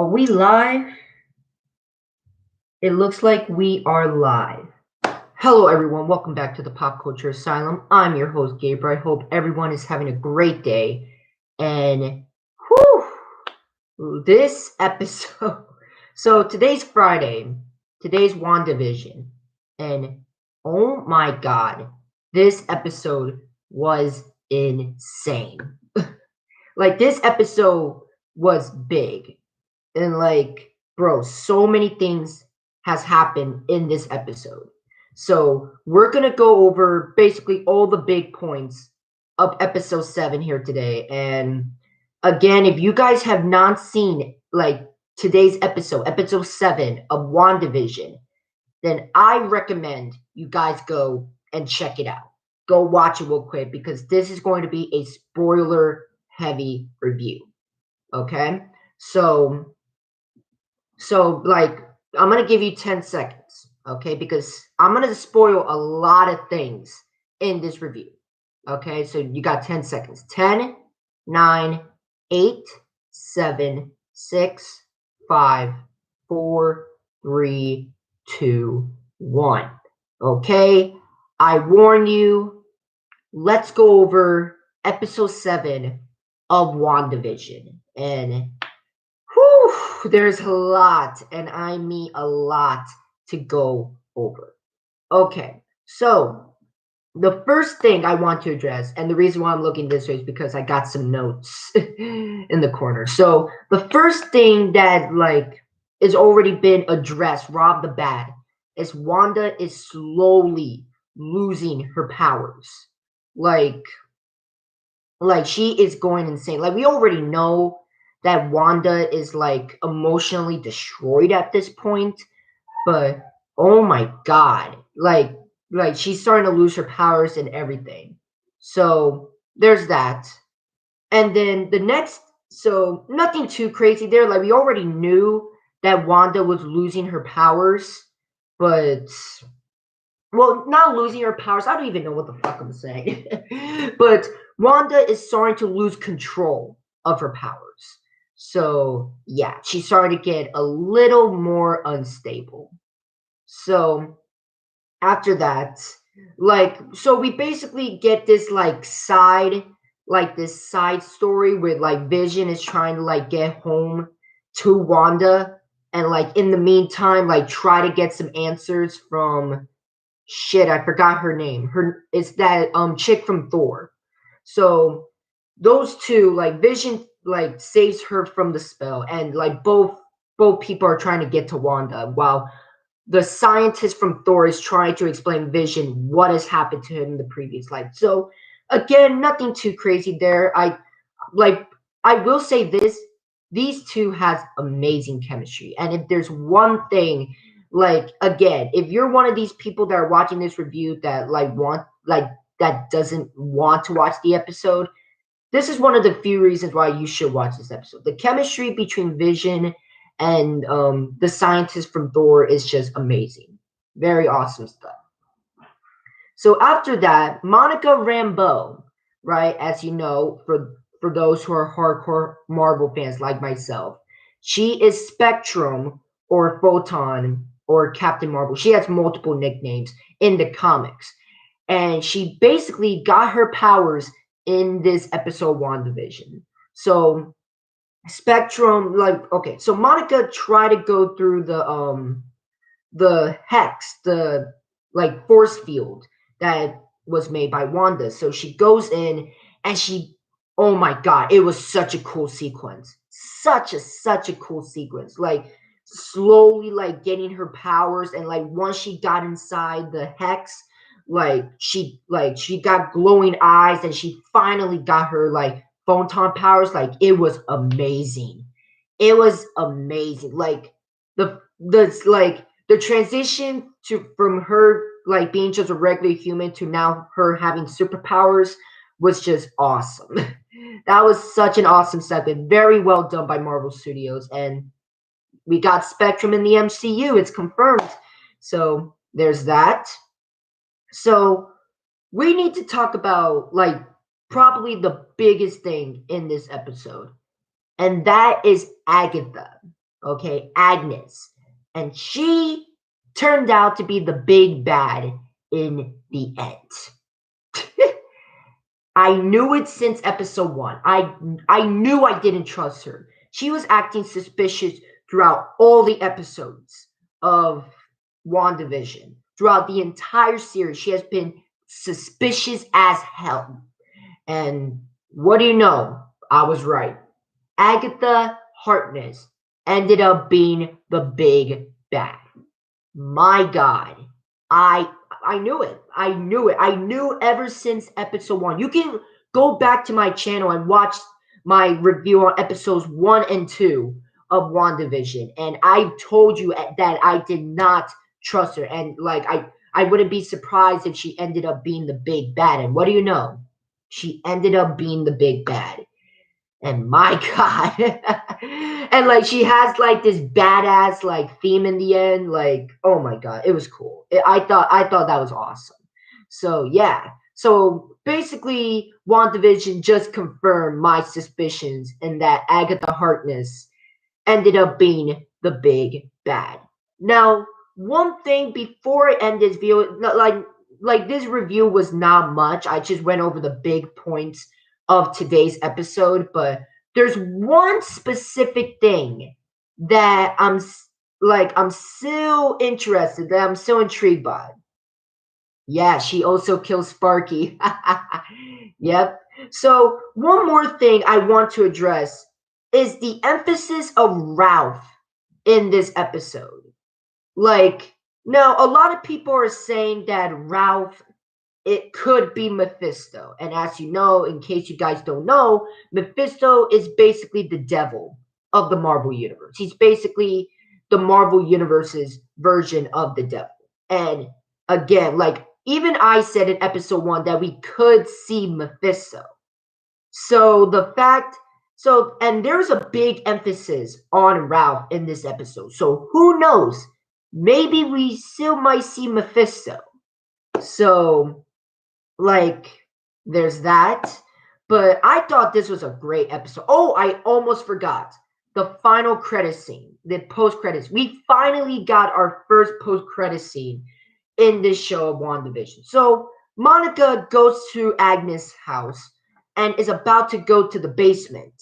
Are we live? It looks like we are live. Hello, everyone. Welcome back to the Pop Culture Asylum. I'm your host, Gabriel. I hope everyone is having a great day. And this episode. So today's Friday. Today's WANDAVISION. And oh my God, this episode was insane. Like, this episode was big. And bro, so many things has happened in this episode. So we're gonna go over basically all the big points of episode 7 here today. And again, if you guys have not seen today's episode 7 of WandaVision, then I recommend you guys go and check it out. Go watch it real quick because this is going to be a spoiler heavy review. Okay? So, I'm going to give you 10 seconds, okay? Because I'm going to spoil a lot of things in this review, okay? So you got 10 seconds. 10, 9, 8, 7, 6, 5, 4, 3, 2, 1. Okay? I warn you. Let's go over episode 7 of WandaVision. And there's a lot, and I mean a lot to go over. Okay, so the first thing I want to address, and the reason why I'm looking this way is because I got some notes in the corner. So the first thing that is already been addressed, Rob the Bad, is Wanda is slowly losing her powers. Like she is going insane. Like, we already know that Wanda is emotionally destroyed at this point, but oh my God, she's starting to lose her powers and everything. So there's that. And then the next, so nothing too crazy there. Like, we already knew that Wanda was losing her powers, but well, not losing her powers. I don't even know what the fuck I'm saying. But Wanda is starting to lose control of her powers. So, yeah, she's starting to get a little more unstable. So, after that, so we basically get this this side story where Vision is trying to get home to Wanda, and in the meantime try to get some answers from shit, I forgot her name. It's that chick from Thor. So those two, Vision saves her from the spell, and both people are trying to get to Wanda, while the scientist from Thor is trying to explain Vision what has happened to him in the previous life. So again, nothing too crazy there. I will say this: these two has amazing chemistry, and if there's one thing, again, if you're one of these people that are watching this review that that doesn't want to watch the episode, this is one of the few reasons why you should watch this episode. The chemistry between Vision and the scientist from Thor is just amazing. Very awesome stuff. So after that, Monica Rambeau, right, as you know, for those who are hardcore Marvel fans like myself, she is Spectrum or Photon or Captain Marvel. She has multiple nicknames in the comics. And she basically got her powers in this episode WandaVision. So Spectrum, okay, so Monica tried to go through the hex, the force field that was made by Wanda. So she goes in and oh my God, it was such a cool sequence. Such a cool sequence. Slowly getting her powers, and once she got inside the hex, she got glowing eyes, and she finally got her photon powers. It was amazing. It was amazing. The transition to from her being just a regular human to now her having superpowers was just awesome. That was such an awesome segment. Very well done by Marvel Studios, and we got Spectrum in the MCU. It's confirmed. So there's that. So we need to talk about probably the biggest thing in this episode, and that is Agatha. Okay, Agnes. And she turned out to be the big bad in the end. I knew it since episode 1. I knew I didn't trust her. She was acting suspicious throughout all the episodes of WandaVision. Throughout the entire series, she has been suspicious as hell. And what do you know? I was right. Agatha Harkness ended up being the big bad. My God, I I knew it. I knew it. I knew ever since episode 1. You can go back to my channel and watch my review on episodes 1 and 2 of WandaVision, and I told you that I did not trust her, and like I wouldn't be surprised if she ended up being the big bad. And what do you know? She ended up being the big bad. And my God. And like she has like this badass like theme in the end. Like, oh my God, it was cool. I thought that was awesome. So yeah. So basically, WandaVision just confirmed my suspicions and that Agatha Harkness ended up being the big bad. Now, one thing before I end this video, like this review was not much. I just went over the big points of today's episode, but there's one specific thing that I'm still interested, that I'm still intrigued by. Yeah, she also kills Sparky. Yep. So, one more thing I want to address is the emphasis of Ralph in this episode. Like, now a lot of people are saying that Ralph it could be Mephisto. And as you know, in case you guys don't know, Mephisto is basically the devil of the Marvel Universe. He's basically the Marvel Universe's version of the devil. And again, like even I said in episode 1 that we could see Mephisto. So the fact and there's a big emphasis on Ralph in this episode. So who knows? Maybe we still might see Mephisto. So like, there's that. But I thought this was a great episode. Oh, I almost forgot. The final credit scene, the post credits. We finally got our first post credit scene in this show of WandaVision. So Monica goes to Agnes' house and is about to go to the basement.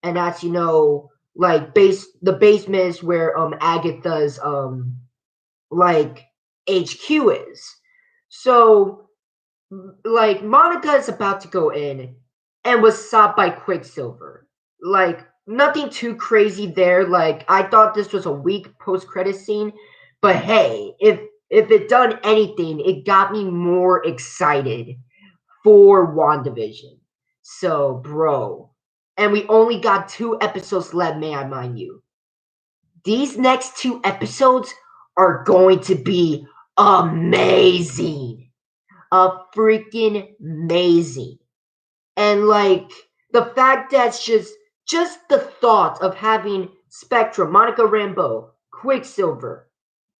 And as you know, like the basement is where Agatha's like HQ is. So like Monica is about to go in and was stopped by Quicksilver. Like nothing too crazy there. Like I thought this was a weak post credit scene, but hey, if it done anything, it got me more excited for WandaVision. So, bro, and we only got 2 episodes left, may I mind you. These next 2 episodes are going to be amazing, freaking amazing. And like the fact that's just the thought of having Spectra, Monica Rambeau, Quicksilver,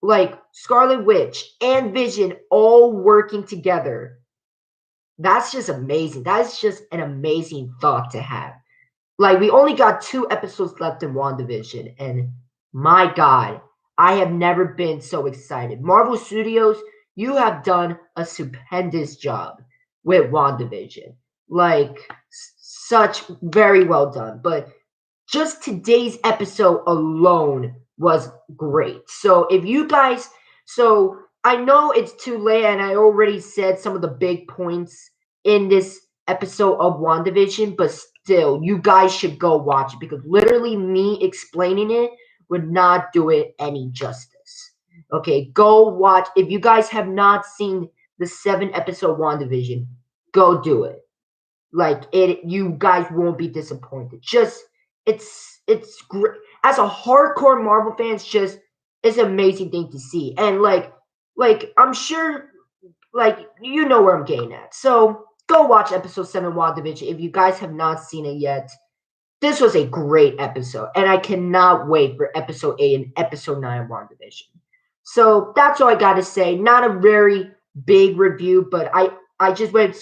like Scarlet Witch and Vision all working together. That's just amazing. That's just an amazing thought to have. Like we only got 2 episodes left in WandaVision, and my God, I have never been so excited. Marvel Studios, you have done a stupendous job with WandaVision. Like such very well done. But just today's episode alone was great. So if you guys so I know it's too late and I already said some of the big points in this episode of WandaVision, but still, you guys should go watch it because literally me explaining it would not do it any justice. Okay, go watch. If you guys have not seen the 7-episode WandaVision, go do it. Like it, you guys won't be disappointed. Just it's great. As a hardcore Marvel fan, it's an amazing thing to see. And like I'm sure like you know where I'm getting at. So go watch episode 7 WandaVision if you guys have not seen it yet. This was a great episode, and I cannot wait for episode 8 and episode 9 of WandaVision. So that's all I gotta say. Not a very big review, but I just went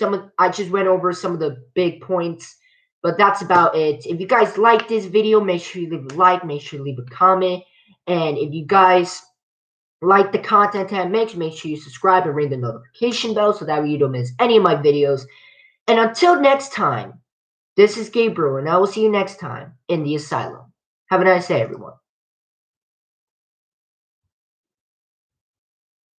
over some of the big points But that's about it. If you guys like this video, make sure you leave a like, make sure you leave a comment. And if you guys like the content I make sure you subscribe and ring the notification bell so that way you don't miss any of my videos. And until next time, this is Gabriel, and I will see you next time in the asylum. Have a nice day, everyone.